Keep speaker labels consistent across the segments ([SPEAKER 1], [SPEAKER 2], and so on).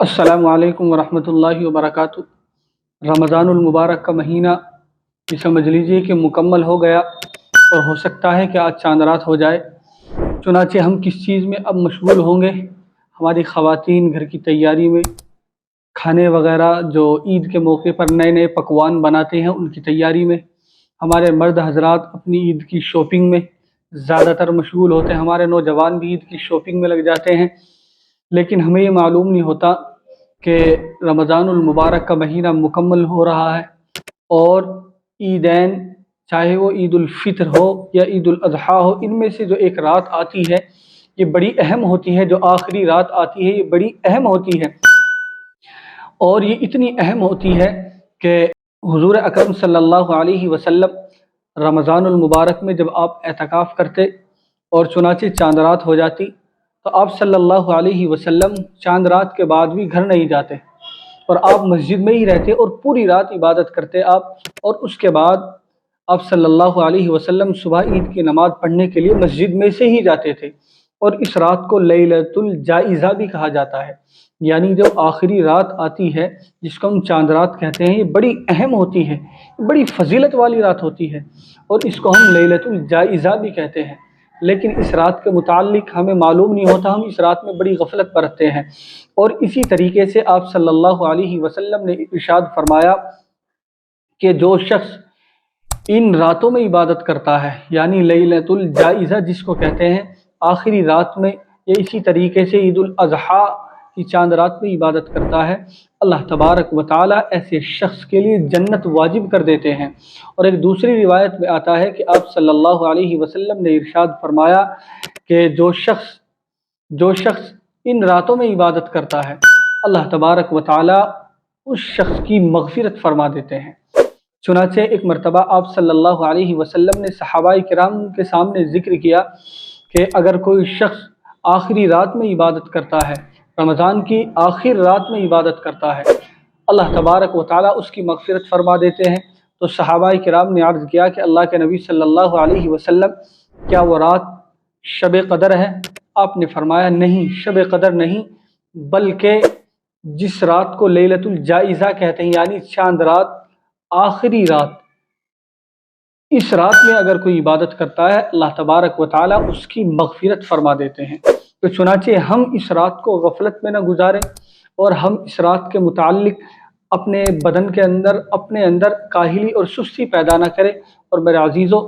[SPEAKER 1] السلام علیکم ورحمۃ اللہ وبرکاتہ۔ رمضان المبارک کا مہینہ یہ سمجھ لیجیے کہ مکمل ہو گیا اور ہو سکتا ہے کہ آج چاند رات ہو جائے۔ چنانچہ ہم کس چیز میں اب مشغول ہوں گے؟ ہماری خواتین گھر کی تیاری میں، کھانے وغیرہ جو عید کے موقع پر نئے نئے پکوان بناتے ہیں ان کی تیاری میں، ہمارے مرد حضرات اپنی عید کی شاپنگ میں زیادہ تر مشغول ہوتے ہیں، ہمارے نوجوان بھی عید کی شاپنگ میں لگ جاتے ہیں۔ لیکن ہمیں یہ معلوم نہیں ہوتا کہ رمضان المبارک کا مہینہ مکمل ہو رہا ہے اور عیدین، چاہے وہ عید الفطر ہو یا عید الاضحیٰ ہو، ان میں سے جو ایک رات آتی ہے یہ بڑی اہم ہوتی ہے، جو آخری رات آتی ہے یہ بڑی اہم ہوتی ہے، اور یہ اتنی اہم ہوتی ہے کہ حضور اکرم صلی اللہ علیہ وسلم رمضان المبارک میں جب آپ اعتکاف کرتے اور چنانچہ چاند رات ہو جاتی تو آپ صلی اللہ علیہ وسلم چاند رات کے بعد بھی گھر نہیں جاتے اور آپ مسجد میں ہی رہتے اور پوری رات عبادت کرتے آپ، اور اس کے بعد آپ صلی اللہ علیہ وسلم صبح عید کی نماز پڑھنے کے لیے مسجد میں سے ہی جاتے تھے۔ اور اس رات کو لیلۃ الجائزہ بھی کہا جاتا ہے، یعنی جو آخری رات آتی ہے جس کو ہم چاند رات کہتے ہیں، یہ بڑی اہم ہوتی ہے، بڑی فضیلت والی رات ہوتی ہے اور اس کو ہم لیلۃ الجائزہ بھی کہتے ہیں۔ لیکن اس رات کے متعلق ہمیں معلوم نہیں ہوتا، ہم اس رات میں بڑی غفلت برتتے ہیں۔ اور اسی طریقے سے آپ صلی اللہ علیہ وسلم نے ارشاد فرمایا کہ جو شخص ان راتوں میں عبادت کرتا ہے، یعنی لیلۃ الجائزہ جس کو کہتے ہیں، آخری رات میں، یا اسی طریقے سے عید الاضحیٰ کی چاند رات میں عبادت کرتا ہے، اللہ تبارک و تعالیٰ ایسے شخص کے لیے جنت واجب کر دیتے ہیں۔ اور ایک دوسری روایت میں آتا ہے کہ آپ صلی اللہ علیہ وسلم نے ارشاد فرمایا کہ جو شخص ان راتوں میں عبادت کرتا ہے، اللہ تبارک و تعالیٰ اس شخص کی مغفرت فرما دیتے ہیں۔ چنانچہ ایک مرتبہ آپ صلی اللہ علیہ وسلم نے صحابہ کرام کے سامنے ذکر کیا کہ اگر کوئی شخص آخری رات میں عبادت کرتا ہے، رمضان کی آخر رات میں عبادت کرتا ہے، اللہ تبارک و تعالیٰ اس کی مغفرت فرما دیتے ہیں۔ تو صحابہ کرام نے عرض کیا کہ اللہ کے نبی صلی اللہ علیہ وسلم، کیا وہ رات شب قدر ہے؟ آپ نے فرمایا نہیں، شب قدر نہیں، بلکہ جس رات کو لیلۃ الجائزہ کہتے ہیں، یعنی چاند رات، آخری رات، اس رات میں اگر کوئی عبادت کرتا ہے اللہ تبارک و تعالیٰ اس کی مغفرت فرما دیتے ہیں۔ تو چنانچہ ہم اس رات کو غفلت میں نہ گزاریں اور ہم اس رات کے متعلق اپنے بدن کے اندر، اپنے اندر کاہلی اور سستی پیدا نہ کریں۔ اور میرے عزیزو،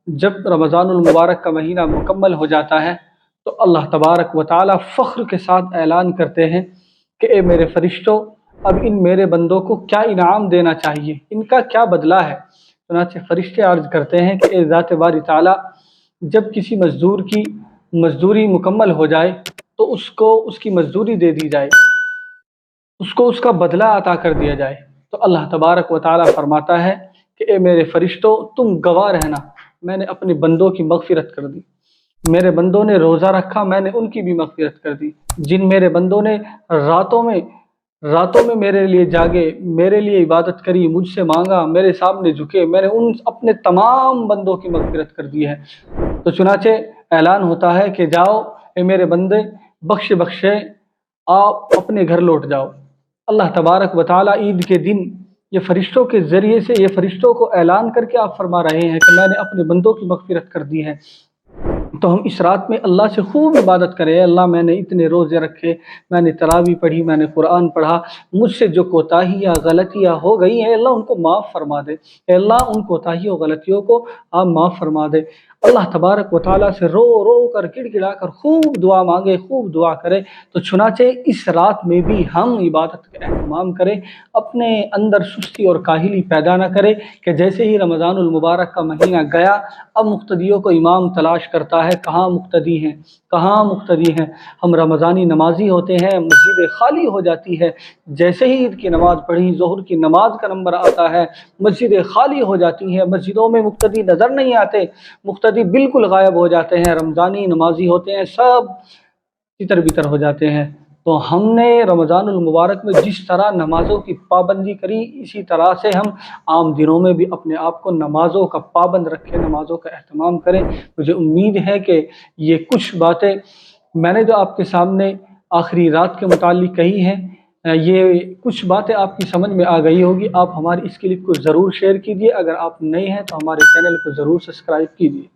[SPEAKER 1] جب رمضان المبارک کا مہینہ مکمل ہو جاتا ہے تو اللہ تبارک و تعالیٰ فخر کے ساتھ اعلان کرتے ہیں کہ اے میرے فرشتوں، اب ان میرے بندوں کو کیا انعام دینا چاہیے، ان کا کیا بدلہ ہے؟ چنانچہ فرشتے عرض کرتے ہیں کہ اے ذات باری تعالیٰ، جب کسی مزدور کی مزدوری مکمل ہو جائے تو اس کو اس کی مزدوری دے دی جائے، اس کو اس کا بدلہ عطا کر دیا جائے۔ تو اللہ تبارک و تعالیٰ فرماتا ہے کہ اے میرے فرشتوں، تم گواہ رہنا، میں نے اپنے بندوں کی مغفرت کر دی۔ میرے بندوں نے روزہ رکھا، میں نے ان کی بھی مغفرت کر دی۔ جن میرے بندوں نے راتوں میں میرے لیے جاگے، میرے لیے عبادت کری، مجھ سے مانگا، میرے سامنے جھکے، میں نے ان اپنے تمام بندوں کی مغفرت کر دی ہے۔ تو چنانچہ اعلان ہوتا ہے کہ جاؤ اے میرے بندے، بخشے، آپ اپنے گھر لوٹ جاؤ۔ اللہ تبارک و تعالیٰ عید کے دن یہ فرشتوں کے ذریعے سے، یہ فرشتوں کو اعلان کر کے آپ فرما رہے ہیں کہ میں نے اپنے بندوں کی مغفرت کر دی ہے۔ تو ہم اس رات میں اللہ سے خوب عبادت کریں، اللہ میں نے اتنے روزے رکھے، میں نے تراویح پڑھی، میں نے قرآن پڑھا، مجھ سے جو کوتاہیاں غلطیاں ہو گئی ہیں اللہ ان کو معاف فرما دے، اے اللہ ان کوتاہیوں غلطیوں کو آپ معاف فرما دے۔ اللہ تبارک و تعالیٰ سے رو رو کر، گڑ گڑا کر خوب دعا مانگے، خوب دعا کرے۔ تو چنانچہ اس رات میں بھی ہم عبادت کا اہتمام کریں، اپنے اندر سستی اور کاہلی پیدا نہ کرے کہ جیسے ہی رمضان المبارک کا مہینہ گیا اب مقتدیوں کو امام تلاش کرتا ہے، کہاں مقتدی ہیں۔ ہم رمضانی نمازی ہوتے ہیں، مسجد خالی ہو جاتی ہے، جیسے ہی عید کی نماز پڑھی، ظہر کی نماز کا نمبر آتا ہے، مسجد خالی ہو جاتی ہیں، مسجدوں میں مقتدی نظر نہیں آتے، مقتدی بالکل غائب ہو جاتے ہیں، رمضانی نمازی ہوتے ہیں سب تتر بتر ہو جاتے ہیں۔ تو ہم نے رمضان المبارک میں جس طرح نمازوں کی پابندی کری، اسی طرح سے ہم عام دنوں میں بھی اپنے آپ کو نمازوں کا پابند رکھیں، نمازوں کا اہتمام کریں۔ مجھے امید ہے کہ یہ کچھ باتیں میں نے جو آپ کے سامنے آخری رات کے متعلق کہی ہیں، یہ کچھ باتیں آپ کی سمجھ میں آ گئی ہوگی۔ آپ ہماری اس کلپ کو ضرور شیئر کیجیے۔ اگر آپ نئے ہیں تو ہمارے چینل کو ضرور سبسکرائب کیجیے۔